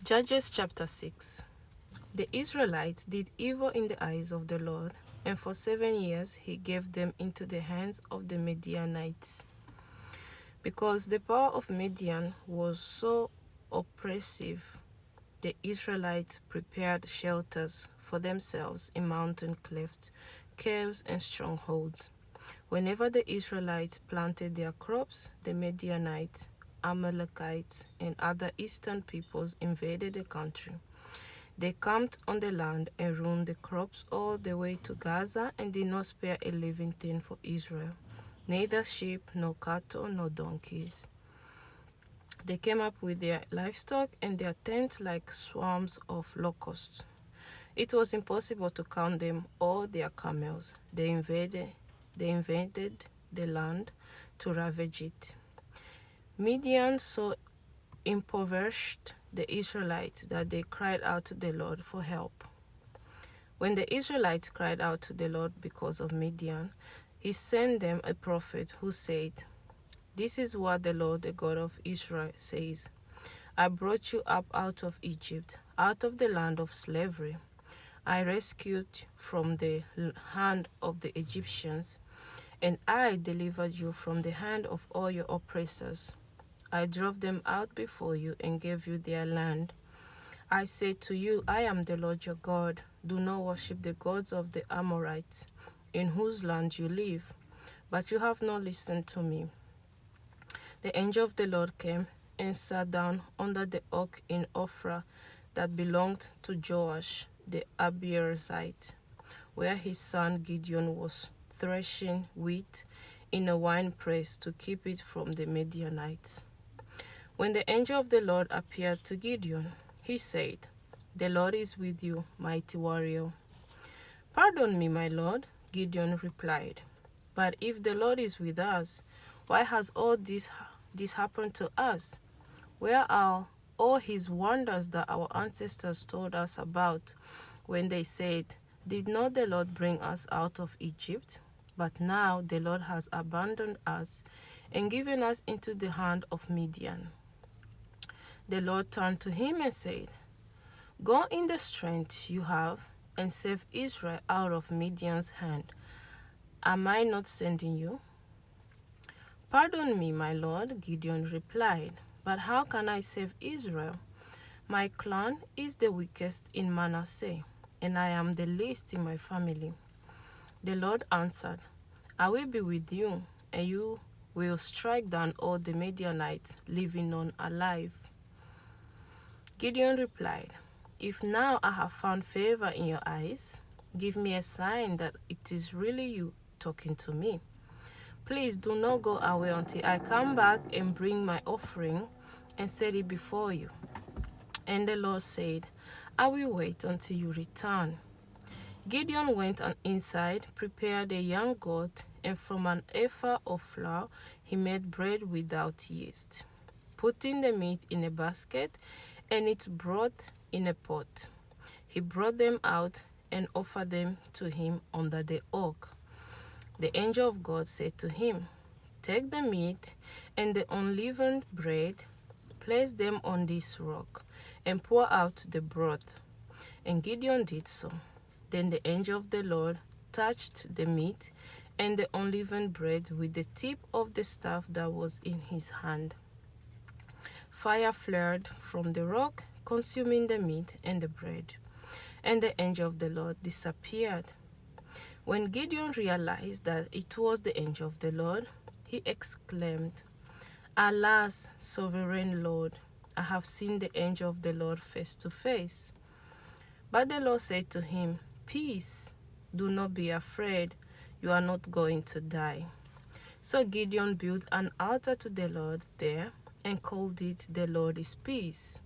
Judges chapter 6. The Israelites did evil in the eyes of the Lord, and for 7 years he gave them into the hands of the Midianites. Because the power of Midian was so oppressive, the Israelites prepared shelters for themselves in mountain clefts, caves, and strongholds. Whenever the Israelites planted their crops, the Midianites, Amalekites, and other eastern peoples invaded the country. They camped on the land and ruined the crops all the way to Gaza and did not spare a living thing for Israel, neither sheep, nor cattle, nor donkeys. They came up with their livestock and their tents like swarms of locusts. It was impossible to count them or their camels. They invaded the land to ravage it. Midian so impoverished the Israelites that they cried out to the Lord for help. When the Israelites cried out to the Lord because of Midian, he sent them a prophet who said, "This is what the Lord, the God of Israel, says. I brought you up out of Egypt, out of the land of slavery. I rescued you from the hand of the Egyptians, and I delivered you from the hand of all your oppressors. I drove them out before you and gave you their land. I said to you, I am the Lord your God. Do not worship the gods of the Amorites, in whose land you live. But you have not listened to me." The angel of the Lord came and sat down under the oak in Ophrah that belonged to Joash the Abiezrite, where his son Gideon was threshing wheat in a winepress to keep it from the Midianites. When the angel of the Lord appeared to Gideon, he said, "The Lord is with you, mighty warrior." "Pardon me, my Lord," Gideon replied, "but if the Lord is with us, why has all this happened to us? Where are all his wonders that our ancestors told us about when they said, 'Did not the Lord bring us out of Egypt?' But now the Lord has abandoned us and given us into the hand of Midian." The Lord turned to him and said, "Go in the strength you have and save Israel out of Midian's hand. Am I not sending you?" "Pardon me, my Lord," Gideon replied, "but how can I save Israel? My clan is the weakest in Manasseh, and I am the least in my family." The Lord answered, "I will be with you, and you will strike down all the Midianites, leaving none alive." Gideon replied, "If now I have found favor in your eyes, give me a sign that it is really you talking to me. Please do not go away until I come back and bring my offering and set it before you." And the Lord said, "I will wait until you return." Gideon went inside, prepared a young goat, and from an ephah of flour he made bread without yeast, putting the meat in a basket and its broth in a pot. He brought them out and offered them to him under the oak. The angel of God said to him, "Take the meat and the unleavened bread, place them on this rock, and pour out the broth." And Gideon did so. Then the angel of the Lord touched the meat and the unleavened bread with the tip of the staff that was in his hand. Fire flared from the rock, consuming the meat and the bread, and the angel of the Lord disappeared. When Gideon realized that it was the angel of the Lord, he exclaimed, "Alas, sovereign Lord, I have seen the angel of the Lord face to face." But the Lord said to him, "Peace, do not be afraid, you are not going to die." So Gideon built an altar to the Lord there and called it "The Lord is Peace."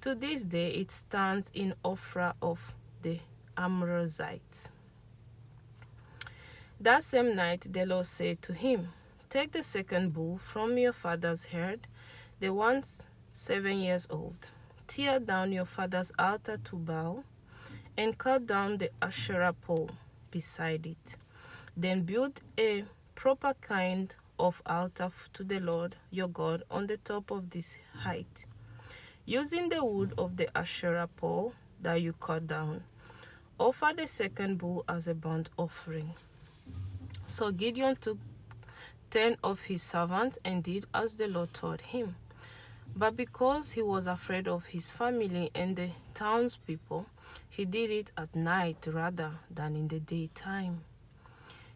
To this day it stands in Ophrah of the Abiezrites. That same night the Lord said to him, "Take the second bull from your father's herd, the one 7 years old. Tear down your father's altar to Baal, and cut down the Asherah pole beside it. Then build a proper kind of altar to the Lord your God on the top of this height. using the wood of the Asherah pole that you cut down. Offer the second bull as a burnt offering." So Gideon took 10 of his servants and did as the Lord told him. But because he was afraid of his family and the townspeople, he did it at night rather than in the daytime.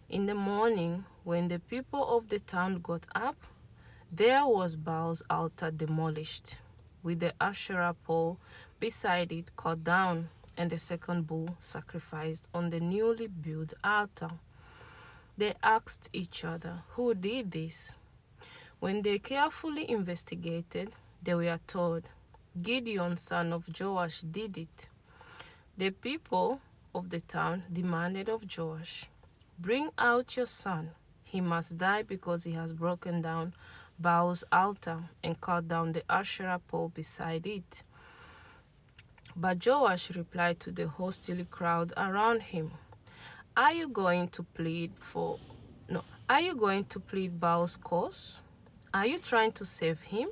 In the morning, when the people of the town got up, there was Baal's altar demolished, with the Asherah pole beside it cut down, and the second bull sacrificed on the newly built altar. They asked each other, "Who did this?" When they carefully investigated, they were told, "Gideon, son of Joash, did it." The people of the town demanded of Joash, "Bring out your son. He must die because he has broken down Baal's altar and cut down the Asherah pole beside it." But Joash replied to the hostile crowd around him, Are you going to plead Baal's cause? Are you trying to save him?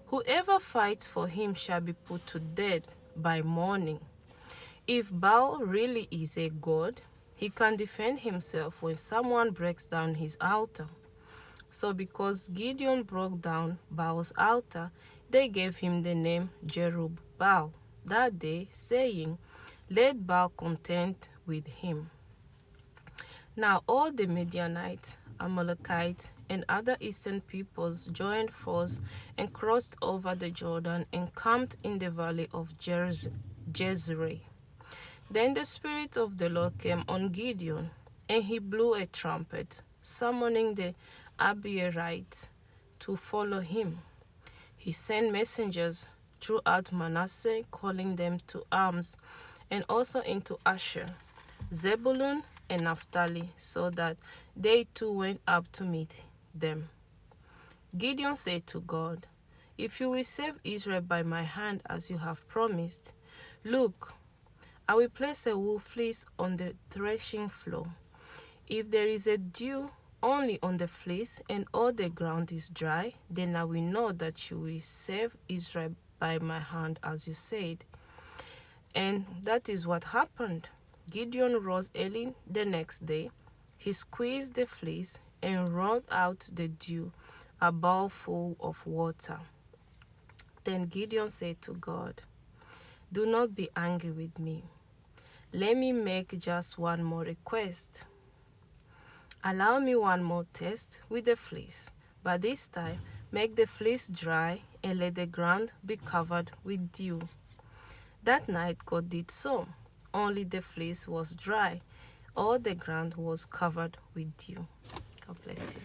Whoever fights for him shall be put to death by morning. If Baal really is a god, he can defend himself when someone breaks down his altar. So because Gideon broke down Baal's altar, they gave him the name Jerubbaal that day, saying, "Let Baal contend with him." Now all the Midianites, Amalekites, and other eastern peoples joined force and crossed over the Jordan and camped in the valley of Jezreel. Then the Spirit of the Lord came on Gideon, and he blew a trumpet, summoning the Abiezrites to follow him. He sent messengers throughout Manasseh, calling them to arms, and also into Asher, Zebulun, and Naphtali, so that they too went up to meet them. Gideon said to God, "If you will save Israel by my hand as you have promised, look, I will place a wool fleece on the threshing floor. If there is a dew only on the fleece and all the ground is dry, then I will know that you will save Israel by my hand as you said." And that is what happened. Gideon rose early the next day. He squeezed the fleece and rolled out the dew, a bowl full of water. Then Gideon said to God, "Do not be angry with me. Let me make just one more request. Allow me one more test with the fleece, but this time make the fleece dry and let the ground be covered with dew." That night God did so. Only the fleece was dry. All the ground was covered with dew. God bless you.